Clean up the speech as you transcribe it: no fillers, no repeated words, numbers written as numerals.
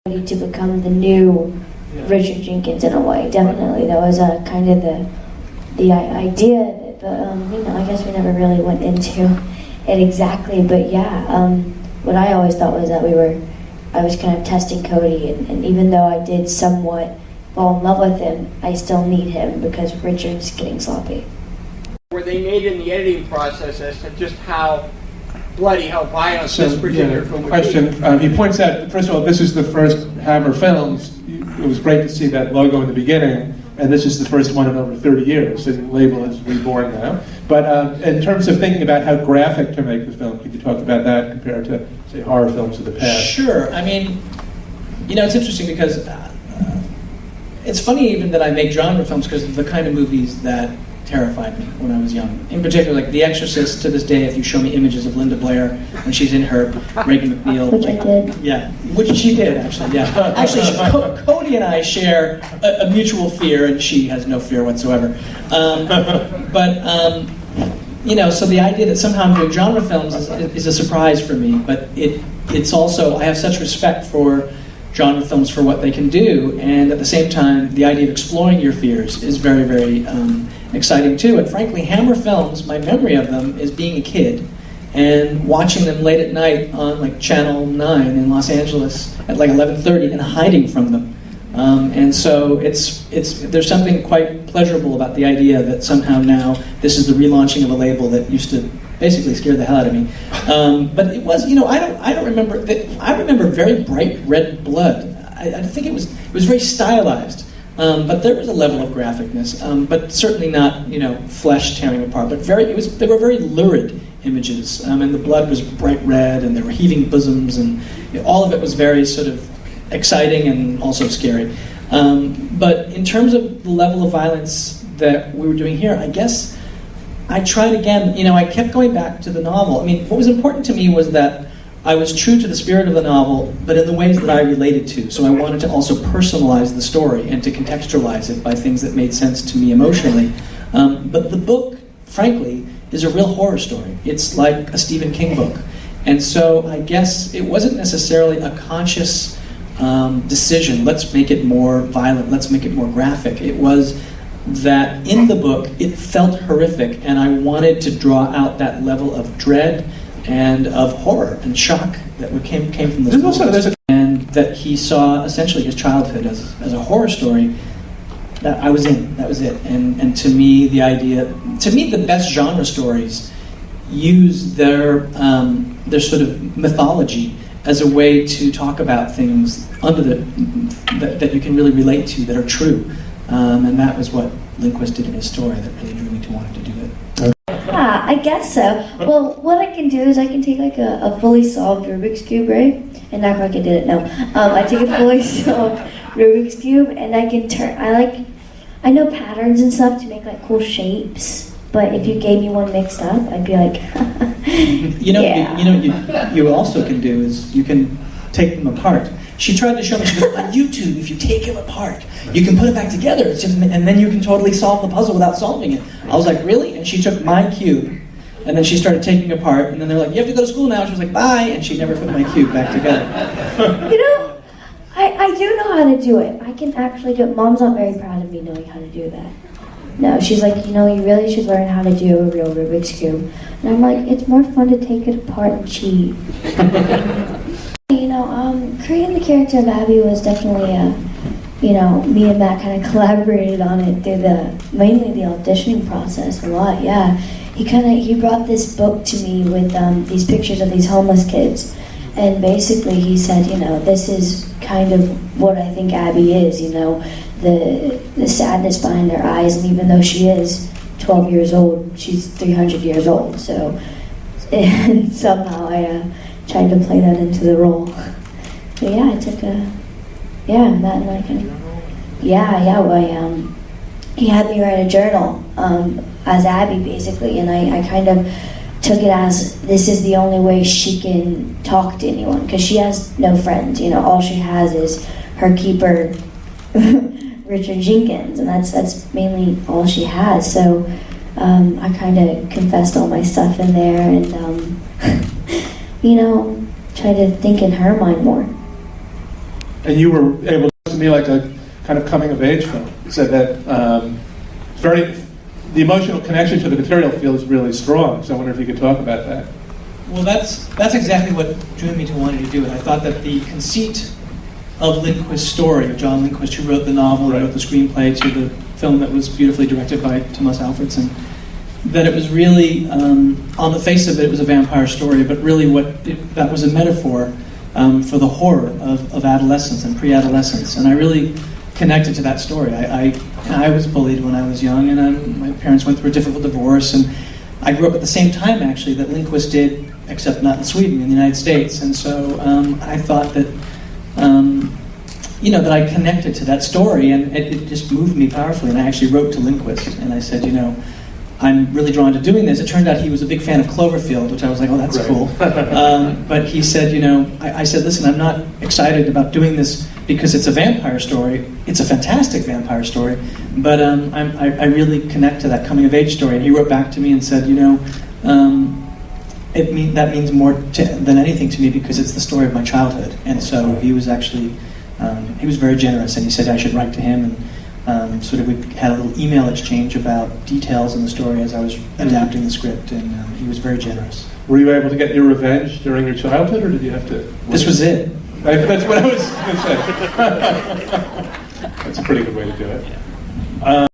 to become the new Richard Jenkins in a way. Definitely, that was kind of the idea. But I guess we never really went into it exactly. But yeah, what I always thought was that I was kind of testing Cody, and even though I did somewhat fall in love with him, I still need him because Richard's getting sloppy. Were they made in the editing process as to just how bloody, how violent this particular film would question. be? He points out, first of all, this is the first Hammer Films. It was great to see that logo in the beginning, and this is the first one in over 30 years. The label is reborn now. But in terms of thinking about how graphic to make the film, could you talk about that compared to, say, horror films of the past? Sure. I mean, it's interesting because it's funny even that I make genre films because of the kind of movies that terrified me when I was young. In particular, like The Exorcist, to this day, if you show me images of Linda Blair when she's in her Reagan McNeil. Which I did. Yeah, which she did, actually, yeah. Actually, Cody and I share a mutual fear, and she has no fear whatsoever. So the idea that somehow I'm doing genre films is a surprise for me, but it's also, I have such respect for genre films for what they can do, and at the same time, the idea of exploring your fears is very, very exciting too. And frankly, Hammer Films, my memory of them is being a kid and watching them late at night on like Channel 9 in Los Angeles at like 11:30 and hiding from them. And so there's something quite pleasurable about the idea that somehow now this is the relaunching of a label that used to basically scare the hell out of me. But it was, I don't remember. I remember very bright red blood. I think it was very stylized. But there was a level of graphicness, but certainly not, flesh tearing apart. But they were very lurid images, and the blood was bright red, and there were heaving bosoms, and all of it was very sort of exciting and also scary. But in terms of the level of violence that we were doing here, I guess I tried again. I kept going back to the novel. I mean, what was important to me was that I was true to the spirit of the novel, but in the ways that I related to. So I wanted to also personalize the story and to contextualize it by things that made sense to me emotionally. But the book, frankly, is a real horror story. It's like a Stephen King book. And so I guess it wasn't necessarily a conscious decision, let's make it more violent, let's make it more graphic. It was that in the book, it felt horrific, and I wanted to draw out that level of dread and of horror and shock that came from this book. And that he saw essentially his childhood as a horror story that I was in. That was it. And to me, the best genre stories use their sort of mythology as a way to talk about things that you can really relate to, that are true. And that was what Lindquist did in his story that really drew me to wanting to do it. Yeah, I guess so. Well, what I can do is I can take like a fully solved Rubik's Cube, right? And act like I did it, no. I take a fully solved Rubik's Cube and I can I know patterns and stuff to make like cool shapes, but if you gave me one mixed up, I'd be like, you also can do is you can take them apart. She tried to show me, she goes, on YouTube, if you take them apart, you can put it back together, and then you can totally solve the puzzle without solving it. I was like, really? And she took my cube, and then she started taking it apart, and then they're like, you have to go to school now. She was like, bye, and she never put my cube back together. I do know how to do it. I can actually do it. Mom's not very proud of me knowing how to do that. No, she's like, you really should learn how to do a real Rubik's Cube. And I'm like, it's more fun to take it apart and cheat. Creating the character of Abby was definitely me and Matt kind of collaborated on it through mainly the auditioning process a lot, yeah. He brought this book to me with these pictures of these homeless kids, and basically he said, this is kind of what I think Abby is, the sadness behind her eyes, and even though she is 12 years old, she's 300 years old, so, and somehow I tried to play that into the role. But yeah, I took Matt and I kind of, he had me write a journal as Abby basically, and I kind of took it as this is the only way she can talk to anyone, because she has no friends, all she has is her keeper, Richard Jenkins, and that's mainly all she has, so I kind of confessed all my stuff in there, and try to think in her mind more. and you were able to me like a kind of coming of age film. You said that the emotional connection to the material feels really strong. So I wonder if you could talk about that. Well, that's exactly what drew me to wanting to do it. I thought that the conceit of Lindquist's story, of John Lindquist, who wrote the novel, Right. wrote the screenplay to the film that was beautifully directed by Thomas Alfredson, that it was really, on the face of it, it was a vampire story, but really that was a metaphor for the horror of adolescence and pre-adolescence. And I really connected to that story. I was bullied when I was young, and my parents went through a difficult divorce, and I grew up at the same time, actually, that Lindquist did, except not in Sweden, in the United States. And so I thought that, that I connected to that story, and it just moved me powerfully. And I actually wrote to Lindquist, and I said, I'm really drawn to doing this. It turned out he was a big fan of Cloverfield, which I was like, oh, that's Right. cool. But he said, I said, listen, I'm not excited about doing this because it's a vampire story. It's a fantastic vampire story, but I really connect to that coming of age story. And he wrote back to me and said, that means more than anything to me because it's the story of my childhood. And so he was actually, he was very generous, and he said I should write to him, and sort of we had a little email exchange about details in the story as I was adapting the script, and he was very generous. Were you able to get your revenge during your childhood, or did you have to? This was it. That's what I was going to say. That's a pretty good way to do it.